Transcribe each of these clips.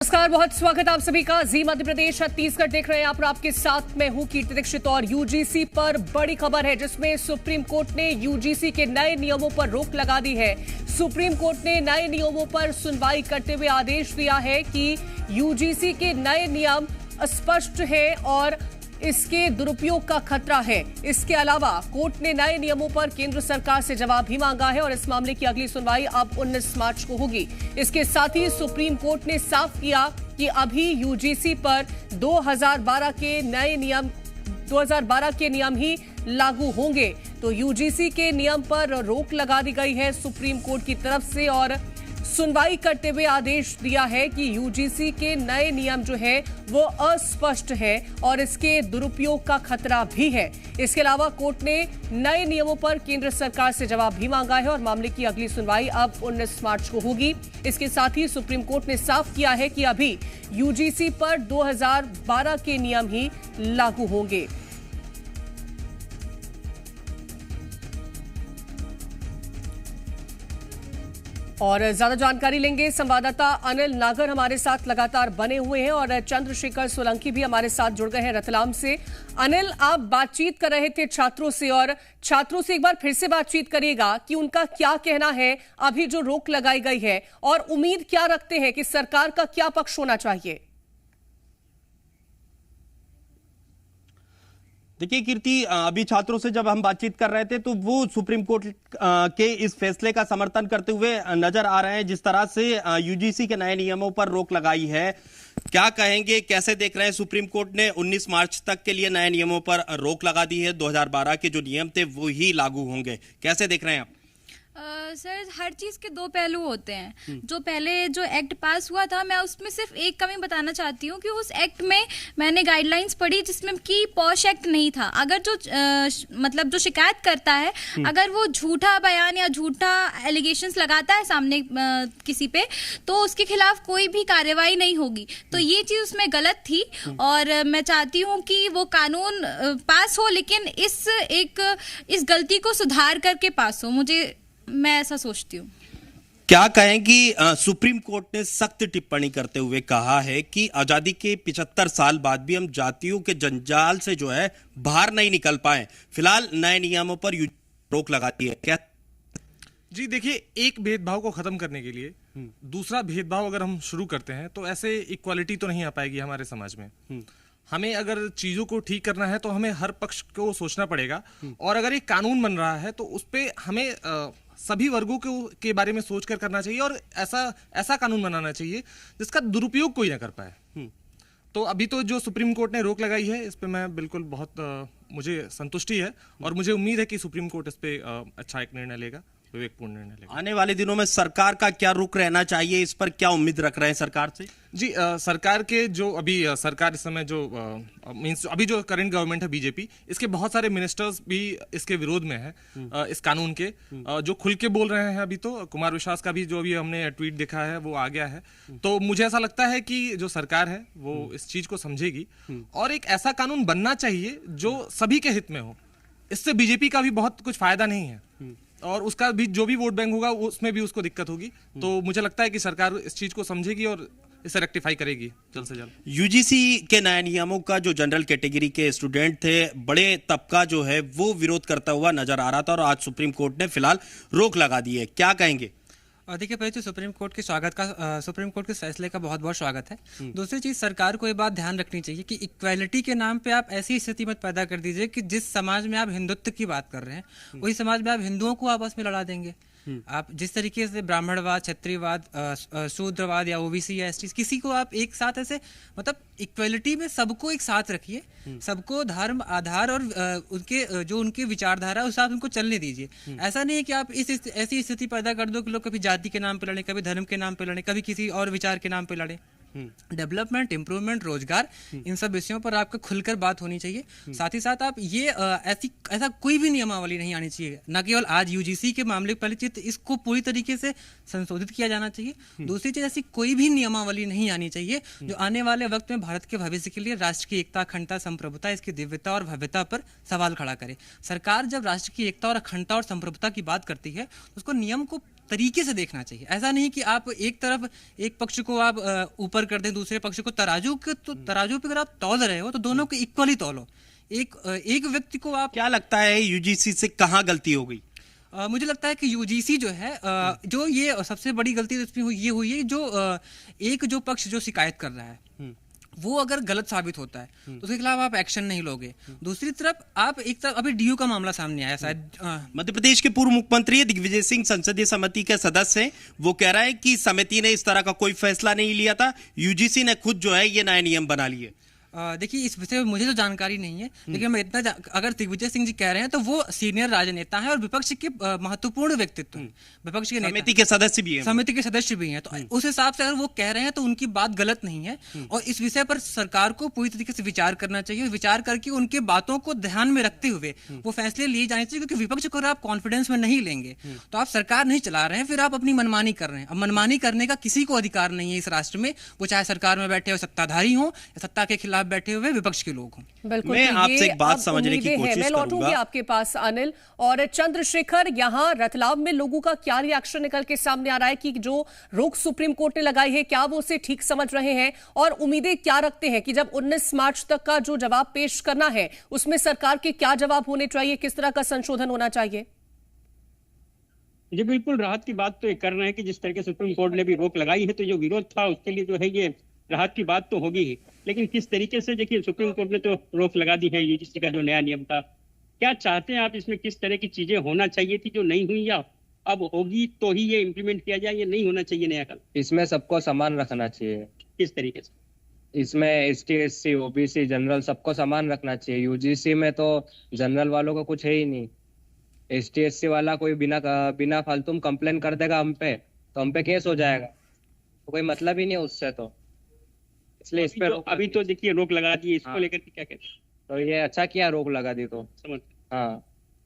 नमस्कार, बहुत स्वागत आप सभी का। जी मध्य प्रदेश छत्तीसगढ़ देख रहे हैं आप और आपके साथ मैं हूं कीर्ति दीक्षित। और यूजीसी पर बड़ी खबर है जिसमें सुप्रीम कोर्ट ने यूजीसी के नए नियमों पर रोक लगा दी है। सुप्रीम कोर्ट ने नए नियमों पर सुनवाई करते हुए आदेश दिया है कि यूजीसी के नए नियम अस्पष्ट है और इसके दुरुपयोग का खतरा है। इसके अलावा कोर्ट ने नए नियमों पर केंद्र सरकार से जवाब भी मांगा है और इस मामले की अगली सुनवाई अब 19 मार्च को होगी। इसके साथ ही सुप्रीम कोर्ट ने साफ किया कि अभी यूजीसी पर 2012 के नियम ही लागू होंगे। तो यूजीसी के नियम पर रोक लगा दी गई है सुप्रीम कोर्ट की तरफ से और सुनवाई करते हुए आदेश दिया है कि यूजीसी के नए नियम जो है वो अस्पष्ट है और इसके दुरुपयोग का खतरा भी है। इसके अलावा कोर्ट ने नए नियमों पर केंद्र सरकार से जवाब भी मांगा है और मामले की अगली सुनवाई अब 19 मार्च को होगी। इसके साथ ही सुप्रीम कोर्ट ने साफ किया है कि अभी यूजीसी पर 2012 के नियम ही लागू होंगे। और ज्यादा जानकारी लेंगे, संवाददाता अनिल नागर हमारे साथ लगातार बने हुए हैं और चंद्रशेखर सोलंकी भी हमारे साथ जुड़ गए हैं रतलाम से। अनिल, आप बातचीत कर रहे थे छात्रों से और छात्रों से एक बार फिर से बातचीत करिएगा कि उनका क्या कहना है अभी जो रोक लगाई गई है और उम्मीद क्या रखते हैं कि सरकार का क्या पक्ष होना चाहिए। देखिए कीर्ति, अभी छात्रों से जब हम बातचीत कर रहे थे तो वो सुप्रीम कोर्ट के इस फैसले का समर्थन करते हुए नजर आ रहे हैं। जिस तरह से यूजीसी के नए नियमों पर रोक लगाई है, क्या कहेंगे, कैसे देख रहे हैं? सुप्रीम कोर्ट ने 19 मार्च तक के लिए नए नियमों पर रोक लगा दी है। 2012 के जो नियम थे वो ही लागू होंगे, कैसे देख रहे हैं आप? सर, हर चीज के दो पहलू होते हैं। जो पहले जो एक्ट पास हुआ था, मैं उसमें सिर्फ एक कमी बताना चाहती हूँ कि उस एक्ट में मैंने गाइडलाइंस पढ़ी जिसमें कि पॉश एक्ट नहीं था। अगर जो मतलब जो शिकायत करता है, अगर वो झूठा बयान या झूठा एलिगेशंस लगाता है सामने किसी पे, तो उसके खिलाफ कोई भी कार्रवाई नहीं होगी। तो ये चीज उसमें गलत थी और मैं चाहती हूँ कि वो कानून पास हो, लेकिन इस गलती को सुधार करके पास हो। मैं ऐसा सोचती हूँ। क्या कहें कि सुप्रीम कोर्ट ने सख्त टिप्पणी करते हुए कहा है कि आजादी के 75 साल बाद भी हम जातियों के जंजाल से जो है बाहर नहीं निकल पाए। फिलहाल नए नियमों पर रोक लगाती है क्या? जी देखिए, एक भेदभाव को खत्म करने के लिए दूसरा भेदभाव अगर हम शुरू करते हैं तो ऐसे इक्वालिटी तो नहीं आ पाएगी हमारे समाज में। हमें अगर चीजों को ठीक करना है तो हमें हर पक्ष को सोचना पड़ेगा और अगर एक कानून बन रहा है तो उस पे हमें सभी वर्गों के बारे में सोचकर करना चाहिए और ऐसा कानून बनाना चाहिए जिसका दुरुपयोग कोई ना कर पाए। तो अभी तो जो सुप्रीम कोर्ट ने रोक लगाई है, इस पे मैं बिल्कुल बहुत मुझे संतुष्टि है और मुझे उम्मीद है कि सुप्रीम कोर्ट इस पे अच्छा एक निर्णय लेगा, विवेकपूर्ण निर्णय लेगा। आने वाले दिनों में सरकार का क्या रुख रहना चाहिए, इस पर क्या उम्मीद रख रहे हैं सरकार से? जी, सरकार के जो अभी सरकार इस समय जो मींस अभी जो करंट गवर्नमेंट है बीजेपी, इसके बहुत सारे मिनिस्टर्स भी इसके विरोध में है इस कानून के। जो खुल के बोल रहे हैं, अभी तो कुमार विश्वास का भी जो अभी हमने ट्वीट देखा है वो आ गया है। तो मुझे ऐसा लगता है कि जो सरकार है वो इस चीज को समझेगी और एक ऐसा कानून बनना चाहिए जो सभी के हित में हो। इससे बीजेपी का भी बहुत कुछ फायदा नहीं है और उसका भी जो भी वोट बैंक होगा उसमें भी उसको दिक्कत होगी। तो मुझे लगता है कि सरकार इस चीज को समझेगी और इसे रेक्टिफाई करेगी जल्द से जल्द। यूजीसी के नए नियमों का जो जनरल कैटेगरी के स्टूडेंट थे, बड़े तबका जो है वो विरोध करता हुआ नजर आ रहा था और आज सुप्रीम कोर्ट ने फिलहाल रोक लगा दी है, क्या कहेंगे? देखिए, पहले तो सुप्रीम कोर्ट के फैसले का बहुत बहुत स्वागत है। दूसरी चीज, सरकार को ये बात ध्यान रखनी चाहिए कि इक्वालिटी के नाम पे आप ऐसी स्थिति मत पैदा कर दीजिए कि जिस समाज में आप हिंदुत्व की बात कर रहे हैं वही समाज में आप हिंदुओं को आपस में लड़ा देंगे। आप जिस तरीके से ब्राह्मणवाद, क्षत्रियवाद, शूद्रवाद या ओबीसी या एसटी, किसी को आप एक साथ ऐसे मतलब इक्वालिटी में सबको एक साथ रखिए, सबको धर्म आधार और उनके विचारधारा उस साथ उनको चलने दीजिए। ऐसा नहीं है कि आप ऐसी स्थिति पैदा कर दो कि लोग कभी जाति के नाम पे लड़े, कभी धर्म के नाम पे लड़े, कभी किसी और विचार के नाम पे लड़े। डेवलपमेंट, इंप्रूवमेंट, रोजगार, इन सब विषयों पर आपको खुलकर बात होनी चाहिए। साथ ही साथ आप ये ऐसा कोई भी नियमावली नहीं आनी चाहिए। न केवल आज यूजीसी के मामले पहले चीज इसको पूरी तरीके से संशोधित किया जाना चाहिए। दूसरी चीज, ऐसी कोई भी नियमावली नहीं आनी चाहिए जो आने वाले वक्त में भारत के भविष्य के लिए राष्ट्र की एकता, अखंडता, संप्रभुता, इसकी दिव्यता और भव्यता पर सवाल खड़ा करे। सरकार जब राष्ट्र की एकता और अखंडता और संप्रभुता की बात करती है उसको नियम को तरीके से देखना चाहिए। ऐसा नहीं कि आप एक तरफ एक पक्ष को आप ऊपर कर दें, दूसरे पक्ष को तराजू पे अगर आप तौल रहे हो तो दोनों को इक्वली तौलो। एक व्यक्ति को आप, क्या लगता है यूजीसी से कहाँ गलती हो गई? मुझे लगता है कि यूजीसी जो है जो ये सबसे बड़ी गलती इसमें ये हुई है, जो जो पक्ष जो शिकायत कर रहा है वो अगर गलत साबित होता है तो उसके खिलाफ आप एक्शन नहीं लोगे। दूसरी तरफ आप एक तरफ अभी डीयू का मामला सामने आया शायद, मध्य प्रदेश के पूर्व मुख्यमंत्री दिग्विजय सिंह संसदीय समिति के सदस्य हैं। वो कह रहा है कि समिति ने इस तरह का कोई फैसला नहीं लिया था, यूजीसी ने खुद जो है ये नए नियम बना लिए। देखिए इस विषय में मुझे तो जानकारी नहीं है, लेकिन मैं इतना अगर दिग्विजय सिंह जी कह रहे हैं तो वो सीनियर राजनेता हैं और विपक्ष के महत्वपूर्ण व्यक्तित्व हैं, विपक्ष के समिति के सदस्य भी हैं, समिति के सदस्य भी हैं। तो उस हिसाब से अगर वो कह रहे हैं तो उनकी बात गलत नहीं है और इस विषय पर सरकार को पूरी तरीके से विचार करना चाहिए। विचार करके उनके बातों को ध्यान में रखते हुए वो फैसले लिए जाने चाहिए, क्योंकि विपक्ष को अगर आप कॉन्फिडेंस में नहीं लेंगे तो आप सरकार नहीं चला रहे हैं, फिर आप अपनी मनमानी कर रहे हैं। अब मनमानी करने का किसी को अधिकार नहीं है इस राष्ट्र में, वो चाहे सरकार में बैठे हुए सत्ताधारी हों या सत्ता के खिलाफ बैठे हुए विपक्ष के लोग हों। बिल्कुल, मैं आपसे एक बात समझने की कोशिश मैं लौटूंगी आपके पास अनिल और चंद्रशेखर। यहाँ रतलाम में लोगों का क्या रिएक्शन निकल के सामने आ रहा है कि जो रोक सुप्रीम कोर्ट ने लगाई है क्या वो उसे ठीक समझ रहे हैं और उम्मीदें क्या रखते हैं कि जब 19 मार्च तक का जो जवाब पेश करना है उसमें सरकार के क्या जवाब होने चाहिए, किस तरह का संशोधन होना चाहिए? जी बिल्कुल, राहत की बात तो ये कर रहे हैं कि जिस तरह के सुप्रीम कोर्ट ने भी रोक लगाई है तो जो विरोध था उसके लिए जो है ये राहत की बात तो होगी ही, लेकिन किस तरीके से देखिए सुप्रीम कोर्ट ने तो रोक लगा दी है यूजीसी का जो नया नियम था। क्या चाहते हैं आप इसमें, किस तरह की चीजें होना चाहिए थी जो नहीं हुई या अब होगी तो ही ये इम्प्लीमेंट किया जाए, ये नहीं होना चाहिए नया कल? इसमें सबको समान रखना चाहिए। किस तरीके से? इसमें एसटी, एससी, ओबीसी, जनरल सबको समान रखना चाहिए। यूजीसी में तो जनरल वालों को कुछ है ही नहीं। एसटी, एससी वाला कोई बिना फालतू में कंप्लेन कर देगा हम पे तो हम पे केस हो जाएगा, तो कोई मतलब ही नहीं उससे। तो इसलिए इस पे अभी तो देखिए रोक लगा दी, इसको लेकर के क्या कहते हैं? तो ये अच्छा किया रोक लगा दी तो समझ। हाँ,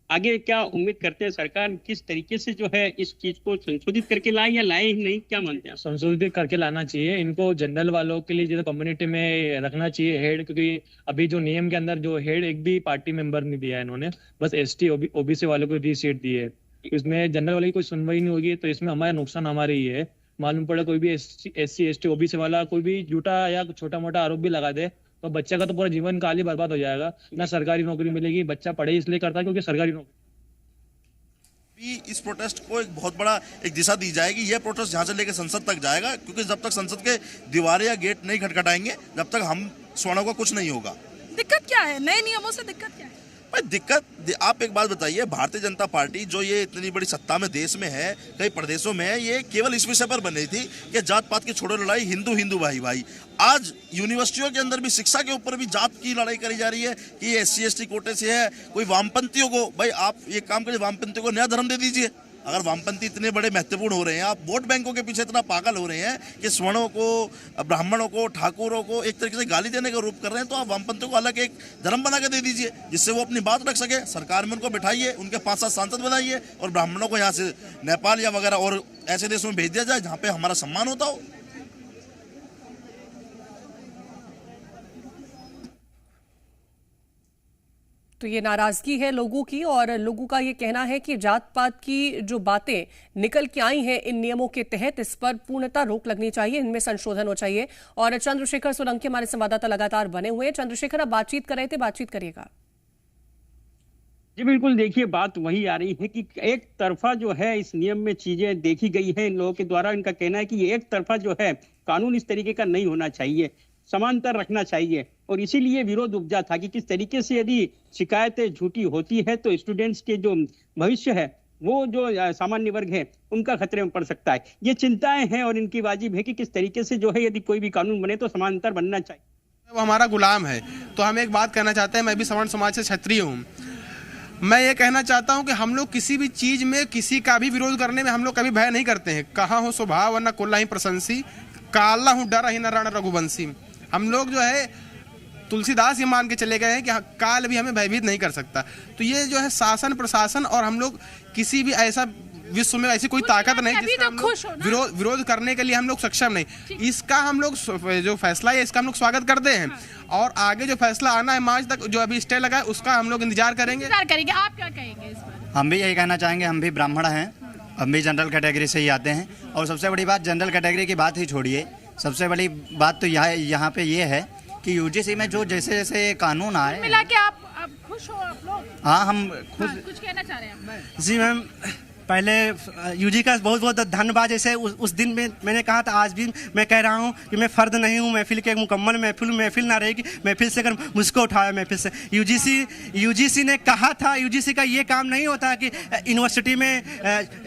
आगे क्या उम्मीद करते हैं सरकार किस तरीके से जो है इस चीज को संशोधित करके लाए या लाए ही नहीं, क्या मानते हैं? संशोधित करके लाना चाहिए इनको। जनरल वालों के लिए जो कम्युनिटी में रखना चाहिए हेड, क्योंकि अभी जो नियम के अंदर जो हेड एक भी पार्टी मेंबर नहीं दिया है इन्होंने, बस एसटी ओबीसी वालों को दी सीट दी है। इसमें जनरल वाले की कोई सुनवाई नहीं होगी तो इसमें हमारा नुकसान हमारे ही है। मालूम पड़े कोई भी एससी, एसटी, ओबीसी वाला कोई भी झूठा या छोटा मोटा आरोप भी लगा दे तो बच्चे का तो पूरा जीवन काल ही बर्बाद हो जाएगा, ना सरकारी नौकरी मिलेगी। बच्चा पढ़े इसलिए करता है क्योंकि सरकारी नौकरी। इस प्रोटेस्ट को एक बहुत बड़ा एक दिशा दी जाएगी। यह प्रोटेस्ट यहाँ से लेकर संसद तक जाएगा, क्योंकि जब तक संसद के दीवारें या गेट नहीं खटखटाएंगे जब तक हम स्वर्णों का कुछ नहीं होगा। दिक्कत क्या है नए नियमों से? दिक्कत क्या है भाई? दिक्कत आप एक बात बताइए, भारतीय जनता पार्टी जो ये इतनी बड़ी सत्ता में देश में है, कई प्रदेशों में है, ये केवल इस विषय पर बनी थी कि जात पात की छोड़ो लड़ाई, हिंदू हिंदू भाई भाई। आज यूनिवर्सिटियों के अंदर भी शिक्षा के ऊपर भी जात की लड़ाई करी जा रही है कि ये एससी एसटी कोटे से है। कोई वामपंथियों को, भाई आप ये काम करिए, वामपंथियों को नया धर्म दे दीजिए। अगर वामपंथी इतने बड़े महत्वपूर्ण हो रहे हैं, आप वोट बैंकों के पीछे इतना पागल हो रहे हैं कि स्वर्णों को, ब्राह्मणों को, ठाकुरों को एक तरीके से गाली देने का रूप कर रहे हैं, तो आप वामपंथियों को अलग एक धर्म बना के दे दीजिए जिससे वो अपनी बात रख सके। सरकार में उनको बिठाइए, उनके 5-7 सांसद बनाइए और ब्राह्मणों को यहाँ से नेपाल या वगैरह और ऐसे देशों में भेज दिया जाए जहाँ पे हमारा सम्मान होता हो। तो ये नाराजगी है लोगों की और लोगों का ये कहना है कि जात पात की जो बातें निकल के आई हैं इन नियमों के तहत, इस पर पूर्णतः रोक लगनी चाहिए, इनमें संशोधन हो चाहिए। और चंद्रशेखर सोलंकी हमारे संवाददाता लगातार बने हुए हैं। चंद्रशेखर, अब बातचीत कर रहे थे, बातचीत करिएगा। जी बिल्कुल, देखिए बात वही आ रही है कि एक तरफा जो है इस नियम में चीजें देखी गई है इन लोगों के द्वारा। इनका कहना है कि ये एक तरफा जो है कानून इस तरीके का नहीं होना चाहिए, समांतर रखना चाहिए और इसीलिए विरोध उपजा था कि किस तरीके से यदि शिकायतें झूठी होती है तो स्टूडेंट्स के जो भविष्य है, वो जो सामान्य वर्ग है, उनका खतरे में पड़ सकता है। ये चिंताएं हैं और इनकी वाजिब है कि किस तरीके से जो है यदि कोई भी कानून बने तो समांतर बनना चाहिए। वो हमारा गुलाम है। तो हम एक बात कहना चाहते हैं, मैं भी सवर्ण समाज से क्षत्रिय हूँ। मैं ये कहना चाहता हूँ कि हम लोग किसी भी चीज में किसी का भी विरोध करने में हम लोग कभी भय नहीं करते हैं। कहाँ हो स्वभाव न कोल्ला ही प्रशंसी, काला हूँ डरा ही न रण रघुवंशी। हम लोग जो है तुलसीदास ये मान के चले गए हैं कि काल भी हमें भयभीत नहीं कर सकता। तो ये जो है शासन प्रशासन और हम लोग किसी भी ऐसा विश्व में ऐसी कोई ताकत नहीं जिसका हम लोग विरोध करने के लिए हम लोग सक्षम नहीं। इसका हम लोग जो फैसला है इसका हम लोग स्वागत करते हैं और आगे जो फैसला आना है मार्च तक जो अभी स्टे लगा है उसका हम लोग इंतजार करेंगे। आप क्या कहेंगे इस पर? हम भी यही कहना चाहेंगे, हम भी ब्राह्मण हैं हम भी जनरल कैटेगरी से ही आते हैं। और सबसे बड़ी बात, जनरल कैटेगरी की बात ही छोड़िए, सबसे बड़ी बात तो यहाँ पे ये है कि यूजीसी में जो जैसे जैसे कानून आए, मिला के आप खुश हो आप लोग? हाँ, हम खुश। कुछ कहना चाह रहे हैं? जी मैम, पहले यूजी का बहुत बहुत धन्यवाद। जैसे उस दिन में मैंने कहा था, आज भी मैं कह रहा हूँ कि मैं फ़र्द नहीं हूँ महफिल के, मुकम्मल महफिल ना रहेगी, महफिल से अगर मुझको उठाया महफिल से। यूजीसी ने कहा था, यूजीसी का ये काम नहीं होता कि यूनिवर्सिटी में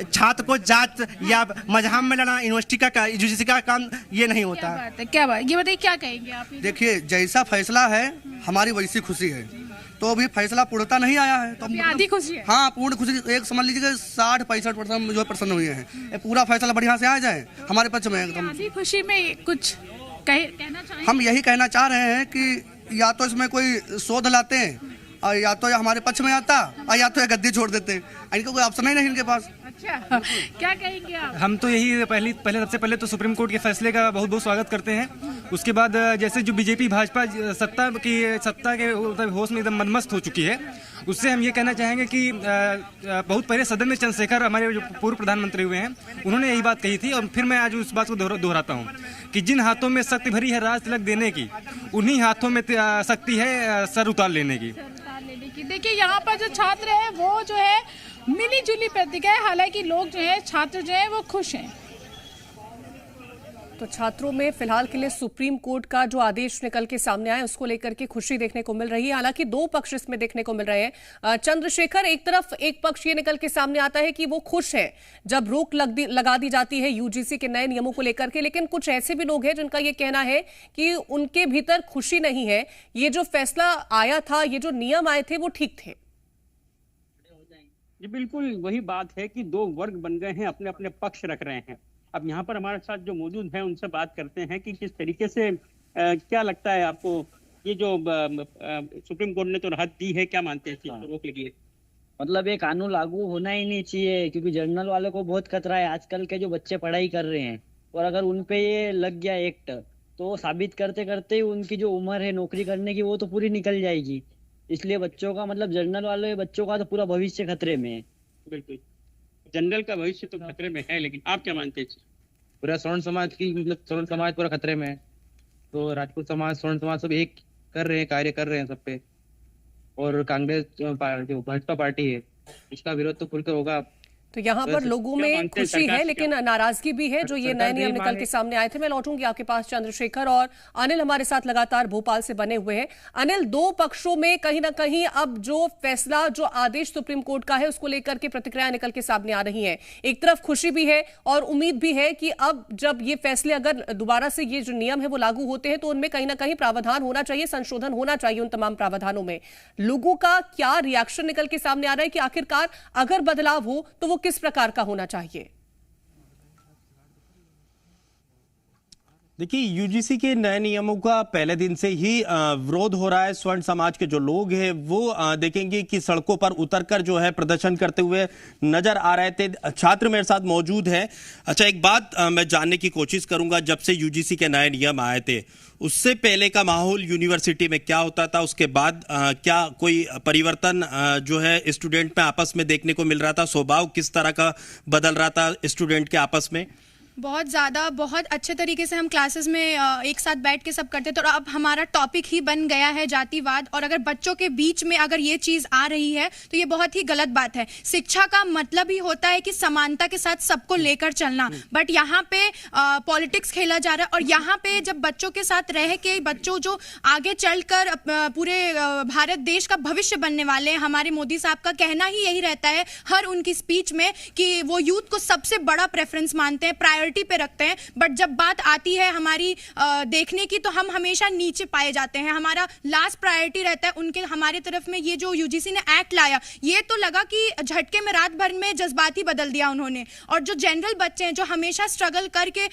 छात्र को जात या मजहब में लड़ा, यूनिवर्सिटी का यूजीसी का काम ये नहीं होता। क्या बात, ये बताइए क्या कहेंगे आप? देखिए, जैसा फैसला है हमारी वैसी खुशी है, तो अभी फैसला पूर्णता नहीं आया है, तो आधी खुशी है। हाँ, पूर्ण खुशी। एक समझ लीजिए 60-65% जो प्रसन्न हुए हैं। पूरा फैसला बढ़िया से आ जाए हमारे पक्ष में एकदम। आधी खुशी में कुछ कहना चाहिए? हम यही कहना चाह रहे हैं कि या तो इसमें कोई शोध लाते हैं, और या तो हमारे पक्ष में आता, और या तो ये गद्दी छोड़ देते हैं। इनको कोई ऑप्शन ही नहीं इनके पास। अच्छा, क्या कहेंगे आप? हम तो यही सबसे पहले तो सुप्रीम कोर्ट के फैसले का बहुत बहुत स्वागत करते हैं। उसके बाद जैसे जो बीजेपी भाजपा सत्ता के होश में एकदम मनमस्त हो चुकी है, उससे हम ये कहना चाहेंगे कि बहुत पहले सदन में चंद्रशेखर, हमारे जो पूर्व प्रधानमंत्री हुए हैं, उन्होंने यही बात कही थी, और फिर मैं आज उस बात को दोहराता हूँ कि जिन हाथों में शक्ति भरी है राज तिलक देने की, उन्हीं हाथों में शक्ति है सर उतार लेने की। देखिए, यहाँ पर जो छात्र है वो जो है मिली जुली प्रतिक्रिया है, हालांकि लोग जो है, छात्र जो है वो खुश हैं। तो छात्रों में फिलहाल के लिए सुप्रीम कोर्ट का जो आदेश निकल के सामने आया उसको लेकर के खुशी देखने को मिल रही है। हालांकि दो पक्ष इसमें देखने को मिल रहे हैं। चंद्रशेखर, एक तरफ एक पक्ष ये निकल के सामने आता है कि वो खुश है जब रोक लगा दी जाती है यूजीसी के नए नियमों को लेकर के, लेकिन कुछ ऐसे भी लोग हैं जिनका ये कहना है कि उनके भीतर खुशी नहीं है। ये जो फैसला आया था, ये जो नियम आए थे, वो ठीक थे। जी बिल्कुल, वही बात है कि दो वर्ग बन गए हैं, अपने अपने पक्ष रख रहे हैं। अब यहाँ पर हमारे साथ जो मौजूद हैं उनसे बात करते हैं कि किस तरीके से क्या लगता है आपको, ये जो सुप्रीम कोर्ट ने तो राहत दी है, क्या मानते हैं इसको रोक लगी है? मतलब ये कानून लागू होना ही नहीं चाहिए, क्योंकि जनरल वालों को बहुत खतरा है। आजकल के जो बच्चे पढ़ाई कर रहे हैं, और अगर उन पे ये लग गया एक्ट, तो साबित करते करते उनकी जो उम्र है नौकरी करने की, वो तो पूरी निकल जाएगी। इसलिए बच्चों का, मतलब जनरल वाले बच्चों का तो पूरा भविष्य खतरे में है। बिल्कुल, जनरल का भविष्य तो खतरे में है, लेकिन आप क्या मानते हैं? पूरा स्वर्ण समाज की, मतलब स्वर्ण समाज पूरा खतरे में है। तो राजपूत समाज, स्वर्ण समाज सब एक कर रहे हैं, कार्य कर रहे हैं सब पे। और कांग्रेस जो भाजपा पार्टी है, इसका विरोध तो खुलकर होगा। तो यहाँ पर लोगों में खुशी है, लेकिन नाराजगी भी है जो ये नए नियम निकल के सामने आए थे। मैं लौटूंगी आपके पास चंद्रशेखर, और अनिल हमारे साथ लगातार भोपाल से बने हुए हैं। अनिल, दो पक्षों में कहीं ना कहीं अब जो फैसला, जो आदेश सुप्रीम कोर्ट का है, उसको लेकर के प्रतिक्रिया निकल के सामने आ रही है। एक तरफ खुशी भी है और उम्मीद भी है कि अब जब ये फैसले अगर दोबारा से ये जो नियम है वो लागू होते हैं, तो उनमें कहीं ना कहीं प्रावधान होना चाहिए, संशोधन होना चाहिए उन तमाम प्रावधानों में। लोगों का क्या रिएक्शन निकल के सामने आ रहा है कि आखिरकार अगर बदलाव हो तो वो किस प्रकार का होना चाहिए? देखिए, यूजीसी के नए नियमों का पहले दिन से ही विरोध हो रहा है। स्वर्ण समाज के जो लोग हैं वो देखेंगे कि सड़कों पर उतरकर जो है प्रदर्शन करते हुए नजर आ रहे थे। छात्र मेरे साथ मौजूद हैं। अच्छा, एक बात मैं जानने की कोशिश करूंगा, जब से यूजीसी के नए नियम आए थे, उससे पहले का माहौल यूनिवर्सिटी में क्या होता था? उसके बाद क्या कोई परिवर्तन जो है स्टूडेंट में आपस में देखने को मिल रहा था? स्वभाव किस तरह का बदल रहा था स्टूडेंट के आपस में? बहुत ज़्यादा, बहुत अच्छे तरीके से हम क्लासेस में एक साथ बैठ के सब करते थे। और अब हमारा टॉपिक ही बन गया है जातिवाद, और अगर बच्चों के बीच में अगर ये चीज़ आ रही है तो ये बहुत ही गलत बात है। शिक्षा का मतलब ही होता है कि समानता के साथ सबको लेकर चलना, बट यहाँ पे पॉलिटिक्स खेला जा रहा है। और यहाँ पे जब बच्चों के साथ रह के, बच्चों जो आगे चलकर पूरे भारत देश का भविष्य बनने वाले हैं, हमारे मोदी साहब का कहना ही यही रहता है हर उनकी स्पीच में कि वो यूथ को सबसे बड़ा प्रेफरेंस मानते हैं, प्रायोरिटी पे रखते हैं। बट जब बात आती है हमारी देखने की, तो हम हमेशा नीचे पाए जाते हैं। हमारा लास्ट प्रायोरिटी रहता है उनके, हमारे तरफ में। ये जो यूजीसी ने एक्ट लाया, ये तो लगा कि झटके में रात भर में जज्बाती बदल दिया उन्होंने। और जो जनरल बच्चे हैं जो हमेशा स्ट्रगल करके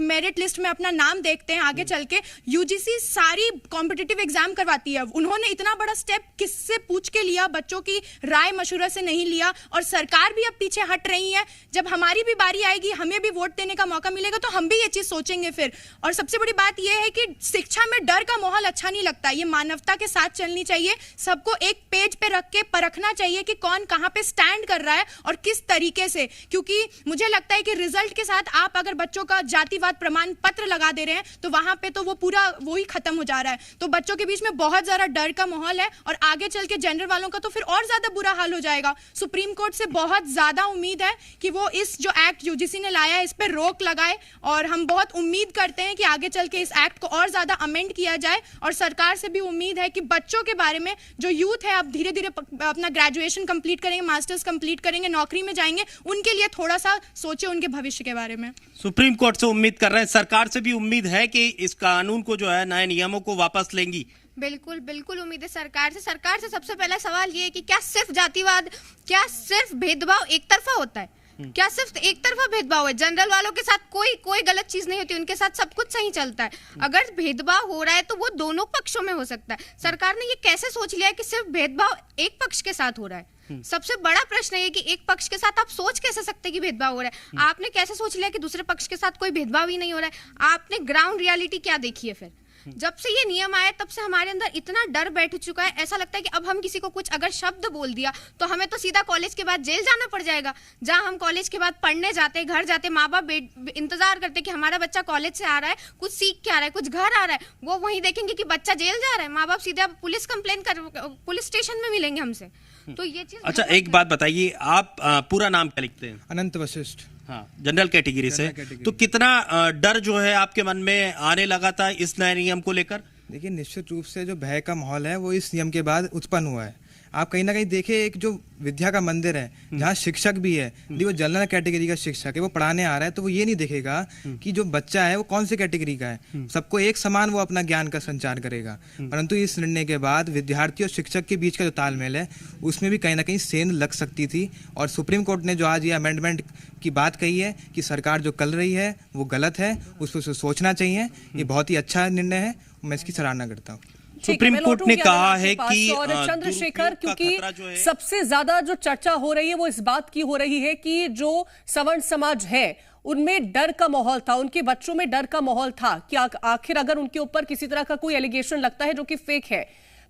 मेरिट लिस्ट में अपना नाम देखते हैं आगे चल के, यूजीसी सारी कॉम्पिटिटिव एग्जाम करवाती है। उन्होंने इतना बड़ा स्टेप किससे पूछ के लिया? बच्चों की राय मशवरा से नहीं लिया। और सरकार भी अब पीछे हट रही है। जब हमारी भी बारी आएगी, हमें भी वोट देने का मौका मिलेगा तो हम भी ये चीज सोचेंगे फिर। और सबसे बड़ी बात यह है कि शिक्षा में डर का माहौल अच्छा नहीं लगता, ये मानवता के साथ चलनी चाहिए, सबको एक पेज पे रख के परखना चाहिए कि कौन कहाँ पे स्टैंड कर रहा है और किस तरीके से, क्योंकि मुझे लगता है कि रिजल्ट के साथ आप अगर बच्चों का जातिवाद प्रमाण पत्र लगा दे रहे हैं तो वहां पे तो वो पूरा वही खत्म हो जा रहा है। तो बच्चों के बीच में बहुत ज्यादा डर का माहौल है और आगे चल के जनरल वालों का तो फिर और ज्यादा बुरा हाल हो जाएगा। सुप्रीम कोर्ट से बहुत ज्यादा उम्मीद है कि वो इस जो एक्ट यूजीसी ने लाया है इस पर रोक लगाए और हम बहुत उम्मीद करते हैं कि आगे चल के इस एक्ट को और ज्यादा अमेंड किया जाए। और सरकार से भी उम्मीद है कि बच्चों के बारे में, जो यूथ है अब धीरे धीरे अपना ग्रेजुएशन कंप्लीट करेंगे, मास्टर्स कंप्लीट करेंगे, नौकरी में जाएंगे, उनके लिए थोड़ा सा सोचे उनके भविष्य के बारे में। सुप्रीम कोर्ट से उम्मीद कर रहे हैं, सरकार से भी उम्मीद है कि इस कानून को जो है नए नियमों को वापस लेंगी। बिल्कुल बिल्कुल उम्मीद है सरकार से। सरकार से सबसे पहला सवाल ये है कि क्या सिर्फ जातिवाद, क्या सिर्फ भेदभाव एक तरफा होता है? क्या सिर्फ एक तरफा भेदभाव है? जनरल वालों के साथ कोई गलत चीज नहीं होती, उनके साथ सब कुछ सही चलता है। अगर भेदभाव हो रहा है तो वो दोनों पक्षों में हो सकता है। सरकार ने ये कैसे सोच लिया है कि सिर्फ भेदभाव एक पक्ष के साथ हो रहा है? सबसे बड़ा प्रश्न है कि एक पक्ष के साथ आप सोच कैसे सकते हैं कि भेदभाव हो रहा है? आपने कैसे सोच लिया कि दूसरे पक्ष के साथ कोई भेदभाव ही नहीं हो रहा है? आपने ग्राउंड रियलिटी क्या देखी है? फिर जब से ये नियम आया तब से हमारे अंदर इतना डर बैठ चुका है, ऐसा लगता है कि अब हम किसी को कुछ अगर शब्द बोल दिया तो हमें तो सीधा कॉलेज के बाद जेल जाना पड़ जाएगा। जहां हम कॉलेज के बाद पढ़ने जाते, घर जाते, माँ बाप इंतजार करते कि हमारा बच्चा कॉलेज से आ रहा है, कुछ सीख के आ रहा है, कुछ घर आ रहा है, वो वहीं देखेंगे कि बच्चा जेल जा रहा है, माँ बाप सीधा पुलिस कंप्लेन कर पुलिस स्टेशन में मिलेंगे हमसे। तो ये चीज। अच्छा, एक बात बताइए, आप पूरा नाम क्या लिखते हैं? अनंत वशिष्ठ। हाँ, जनरल कैटेगरी से। तो कितना डर जो है आपके मन में आने लगा था इस नए नियम को लेकर? देखिए, निश्चित रूप से जो भय का माहौल है वो इस नियम के बाद उत्पन्न हुआ है। आप कहीं ना कहीं देखिए, एक जो विद्या का मंदिर है जहाँ शिक्षक भी है, यदि वो जनरल कैटेगरी का शिक्षक है, वो पढ़ाने आ रहा है तो वो ये नहीं देखेगा कि जो बच्चा है वो कौन से कैटेगरी का है, सबको एक समान वो अपना ज्ञान का संचार करेगा। परंतु इस निर्णय के बाद विद्यार्थी और शिक्षक के बीच का जो तालमेल है उसमें भी कहीं ना कहीं सेंध लग सकती थी। और सुप्रीम कोर्ट ने जो आज ये अमेंडमेंट की बात कही है कि सरकार जो कर रही है वो गलत है, उस पर सोचना चाहिए। ये बहुत ही अच्छा निर्णय है, मैं इसकी सराहना करता हूँ। सुप्रीम कोर्ट ने कहा है कि और चंद्रशेखर, क्योंकि सबसे ज्यादा जो चर्चा हो रही है वो इस बात की हो रही है कि जो सवर्ण समाज है उनमें डर का माहौल था, उनके बच्चों में डर का माहौल था कि आखिर अगर उनके ऊपर किसी तरह का कोई एलिगेशन लगता है जो कि फेक है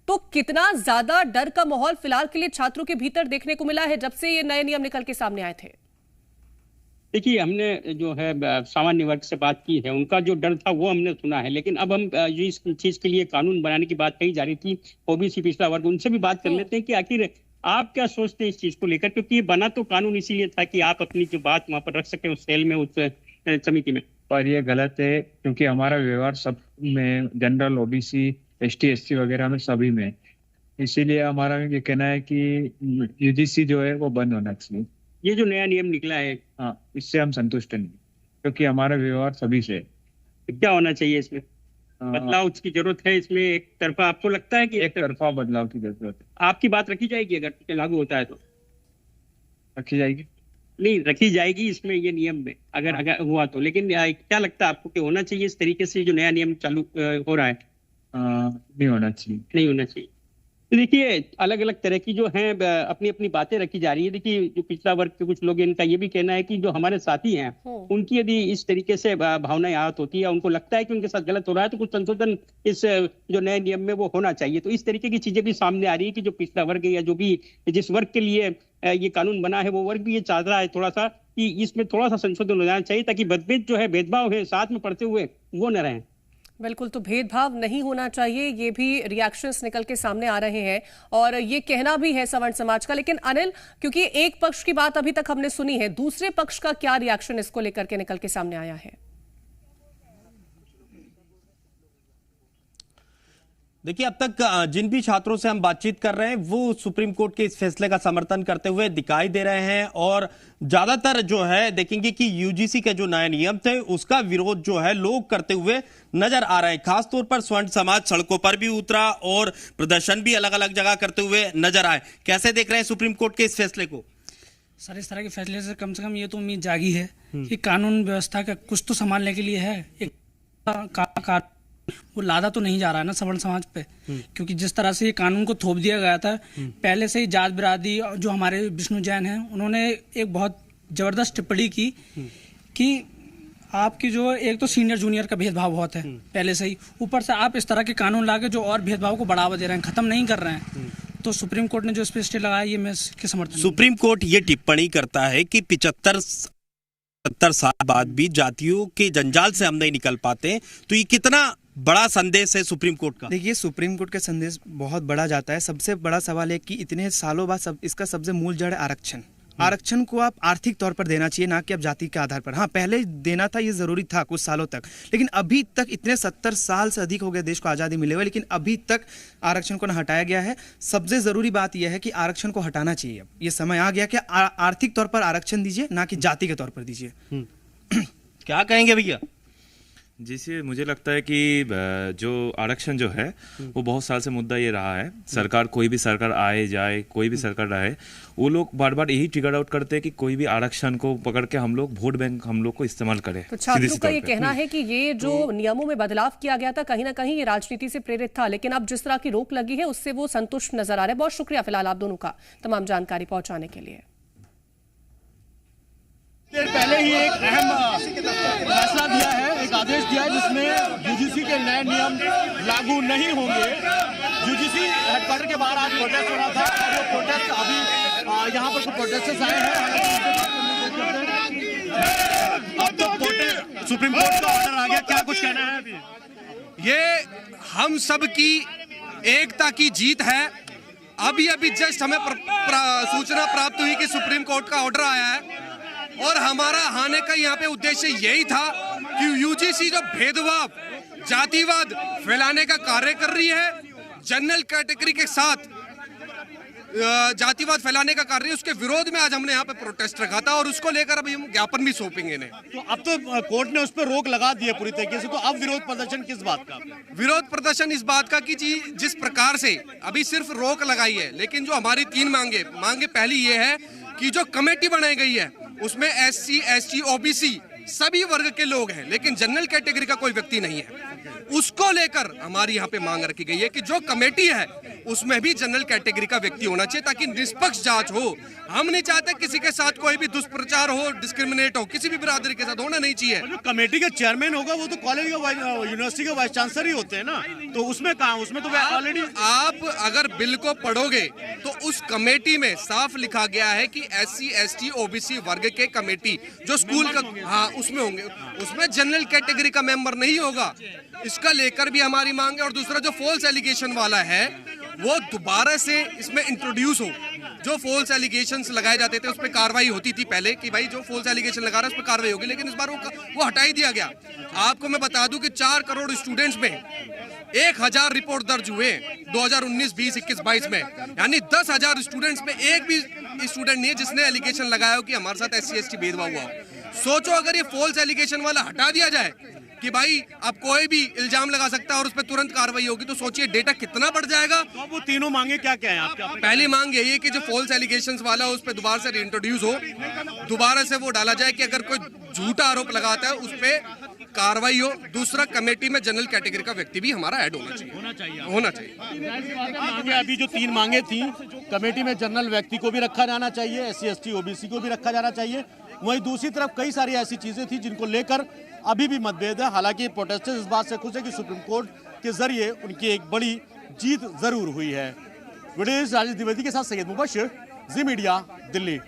तो कितना ज्यादा डर का माहौल फिलहाल के लिए छात्रों के भीतर देखने को मिला है जब से ये नए नियम निकल के सामने आए थे? देखिए, हमने जो है सामान्य वर्ग से बात की है, उनका जो डर था वो हमने सुना है, लेकिन अब हम इस चीज के लिए कानून बनाने की बात कही जा रही थी, ओबीसी पिछड़ा वर्ग, उनसे भी बात कर लेते हैं कि आखिर आप क्या सोचते हैं इस चीज को लेकर, क्योंकि ये बना तो कानून इसीलिए था कि आप अपनी जो बात वहां पर रख सकें उस सेल में, उस समिति में। पर ये गलत है, क्योंकि हमारा व्यवहार सब में, जनरल, ओबीसी, एसटी, एससी वगैरह में सभी में, इसीलिए हमारा ये कहना है कि यूजीसी जो है वो बंद होना चाहिए। ये जो नया नियम निकला है, हाँ, इससे हम संतुष्ट नहीं, क्योंकि हमारा व्यवहार सभी से। क्या होना चाहिए इसमें? बदलाव की जरूरत है इसमें? एक तरफा आपको लगता है कि एक तरफा बदलाव की जरूरत है? आपकी बात रखी जाएगी अगर लागू होता है तो? रखी जाएगी? नहीं, रखी जाएगी इसमें, ये नियम में अगर हुआ तो। लेकिन क्या लगता है आपको कि होना चाहिए इस तरीके से जो नया नियम चालू हो रहा है? नहीं होना चाहिए। नहीं होना चाहिए। देखिए, अलग अलग तरह की जो हैं अपनी अपनी बातें रखी जा रही है। देखिए, जो पिछड़ा वर्ग के कुछ लोग, इनका ये भी कहना है कि जो हमारे साथी हैं उनकी यदि इस तरीके से भावनाएं आहत होती है, उनको लगता है कि उनके साथ गलत हो रहा है, तो कुछ संशोधन इस जो नए नियम में वो होना चाहिए। तो इस तरीके की चीजें भी सामने आ रही है कि जो पिछड़ा वर्ग है या जो भी जिस वर्ग के लिए ये कानून बना है वो वर्ग भी ये चाह रहा है थोड़ा सा कि इसमें थोड़ा सा संशोधन हो जाना चाहिए, ताकि मतभेद जो है, भेदभाव है साथ में पढ़ते हुए, वो न रहें। बिल्कुल, तो भेदभाव नहीं होना चाहिए, ये भी रिएक्शंस निकल के सामने आ रहे हैं और ये कहना भी है सवर्ण समाज का। लेकिन अनिल, क्योंकि एक पक्ष की बात अभी तक हमने सुनी है, दूसरे पक्ष का क्या रिएक्शन इसको लेकर के निकल के सामने आया है? देखिए, अब तक जिन भी छात्रों से हम बातचीत कर रहे हैं वो सुप्रीम कोर्ट के इस फैसले का समर्थन करते हुए दिखाई दे रहे हैं और ज्यादातर जो है देखेंगे कि यूजीसी के जो नए नियम थे उसका विरोध जो है लोग करते हुए नजर आ रहे हैं। खासतौर पर स्वर्ण समाज सड़कों पर भी उतरा और प्रदर्शन भी अलग अलग जगह करते हुए नजर आए। कैसे देख रहे हैं सुप्रीम कोर्ट के इस फैसले को? सर, इस तरह के फैसले से कम ये तो उम्मीद जागी है कि कानून व्यवस्था का कुछ तो संभालने के लिए है। एक वो लादा तो नहीं जा रहा है ना सवर्ण समाज पे, क्योंकि जिस तरह से ये कानून को थोप दिया गया था, पहले से ही जात बिरादरी जो हमारे विष्णु जैन हैं उन्होंने एक बहुत जबरदस्त टिप्पणी की कि आपकी जो एक तो सीनियर जूनियर का भेदभाव बहुत है पहले से ही, ऊपर से आप इस तरह के कानून लाके जो और भेदभाव को बढ़ावा दे रहे हैं, खत्म नहीं कर रहे हैं। तो सुप्रीम कोर्ट ने जो इस पे स्टे लगाया, ये मैं इसके समर्थन। सुप्रीम कोर्ट ये टिप्पणी करता है कि 75-70 साल बाद भी जातियों के जंजाल से हम नहीं निकल पाते, तो ये कितना बड़ा संदेश है सुप्रीम कोर्ट का? देखिए, सुप्रीम कोर्ट का संदेश बहुत बड़ा जाता है। सबसे बड़ा सवाल है कि इतने सालों बाद इसका सबसे मूल जड़ है आरक्षण। आरक्षण को आप आर्थिक तौर पर देना चाहिए, ना कि अब जाति के आधार पर। हाँ, पहले देना था, ये जरूरी था कुछ सालों तक, लेकिन अभी तक इतने 70 साल से अधिक हो गए देश को आज़ादी मिले हुए, लेकिन अभी तक आरक्षण को न हटाया गया है। सबसे जरूरी बात यह है कि आरक्षण को हटाना चाहिए। अब ये समय आ गया कि आर्थिक तौर पर आरक्षण दीजिए, ना कि जाति के तौर पर दीजिए। क्या कहेंगे भैया? जिससे मुझे लगता है कि जो आरक्षण जो है वो बहुत साल से मुद्दा ये रहा है। सरकार, कोई भी सरकार आए जाए, कोई भी सरकार रहे, वो लोग बार बार यही ट्रिगर आउट करते हैं कि कोई भी आरक्षण को पकड़ के हम लोग वोट बैंक हम लोग को इस्तेमाल करें। तो छात्रों का ये कहना है कि ये जो नियमों में बदलाव किया गया था, कहीं ना कहीं ये राजनीति से प्रेरित था, लेकिन अब जिस तरह की रोक लगी है उससे वो संतुष्ट नजर आ रहे हैं। बहुत शुक्रिया फिलहाल आप दोनों का तमाम जानकारी पहुंचाने के लिए। देर पहले ही एक अहम फैसला दिया है, एक आदेश दिया है जिसमें यूजीसी के नए नियम लागू नहीं होंगे। यूजीसी हेडक्वार्टर के बाहर आज प्रोटेस्ट हो रहा था और वो प्रोटेस्ट अभी यहाँ पर कुछ प्रोटेस्टर्स आए हैं। अब तो सुप्रीम कोर्ट का ऑर्डर आ गया, क्या कुछ कहना है अभी? ये हम सब की एकता की जीत है। अभी जस्ट हमें सूचना प्राप्त हुई कि सुप्रीम कोर्ट का ऑर्डर आया है और हमारा आने का यहाँ पे उद्देश्य यही था कि यूजीसी जो भेदभाव, जातिवाद फैलाने का कार्य कर रही है, जनरल कैटेगरी के साथ जातिवाद फैलाने का कार्य, उसके विरोध में आज हमने यहाँ पे प्रोटेस्ट रखा था और उसको लेकर अभी हम ज्ञापन भी सौंपेंगे इन्हें। तो अब तो कोर्ट ने उस पर रोक लगा दी है पूरी तरीके से, तो अब विरोध प्रदर्शन किस बात का? विरोध प्रदर्शन इस बात का कि जिस प्रकार से अभी सिर्फ रोक लगाई है, लेकिन जो हमारी 3 मांगे पहली ये है कि जो कमेटी बनाई गई है उसमें SC, ST, OBC सभी वर्ग के लोग हैं, लेकिन जनरल कैटेगरी का कोई व्यक्ति नहीं है। उसको लेकर हमारी यहाँ पे मांग रखी गई है कि जो कमेटी है उसमें भी जनरल कैटेगरी का व्यक्ति होना चाहिए ताकि निष्पक्ष जांच हो। हम नहीं चाहते किसी के साथ कोई भी दुष्प्रचार हो, डिस्क्रिमिनेट हो, किसी भी बिरादरी के साथ होना नहीं चाहिए। जो कमेटी का चेयरमैन होगा वो तो कॉलेज का यूनिवर्सिटी का वाइस चांसलर ही होते हैं ना, तो उसमें कहा, उसमें तो ऑलरेडी आप अगर बिल को पढ़ोगे तो उस कमेटी में साफ लिखा गया है कि SC, ST, OBC वर्ग के कमेटी जो स्कूल का, हाँ उसमें होंगे, उसमें जनरल कैटेगरी का मेंबर नहीं होगा। इसका लेकर भी हमारी मांग है। और दूसरा जो फॉल्स एलिगेशन वाला है वो दोबारा से इसमें इंट्रोड्यूस हो। जो फॉल्स एलिगेशंस लगाए जाते थे उस पर कार्रवाई होती थी पहले कि भाई जो फॉल्स एलिगेशन लगा रहा है उस पर कार्रवाई होगी, लेकिन इस बार वो हटा ही दिया गया। आपको मैं बता दूं कि 4 करोड़ स्टूडेंट्स में 1000 रिपोर्ट दर्ज हुए 2019, 20, 21, 22 में, यानी 10,000 स्टूडेंट्स में एक भी स्टूडेंट नहीं है जिसने एलिगेशन लगाया हो कि हमारे साथ SC, ST भेदभाव हुआ हो। सोचो अगर ये फॉल्स एलिगेशन वाला हटा दिया जाए कि भाई अब कोई भी इल्जाम लगा सकता है और उस पर तुरंत कार्रवाई होगी, तो सोचिए डेटा कितना बढ़ जाएगा। तो वो तीनों मांगे क्या क्या है आपके? पहली मांग यही है कि जो फॉल्स एलिगेशंस वाला उस पर दोबारा से इंट्रोड्यूस हो, दोबारा से वो डाला जाए कि अगर कोई झूठा आरोप लगाता है उस पर कार्रवाई हो। दूसरा, कमेटी में जनरल कैटेगरी का व्यक्ति भी हमारा ऐड होना चाहिए। अभी जो 3 मांगे थी, कमेटी में जनरल व्यक्ति को भी रखा जाना चाहिए, SC, ST, OBC को भी रखा जाना चाहिए। वहीं दूसरी तरफ कई सारी ऐसी चीजें थी जिनको लेकर अभी भी मतभेद है। हालांकि प्रोटेस्टर्स इस बात से खुश है कि सुप्रीम कोर्ट के जरिए उनकी एक बड़ी जीत जरूर हुई है। वीडियो राजेश द्विवेदी के साथ सैयद मुबशिर, जी मीडिया, दिल्ली।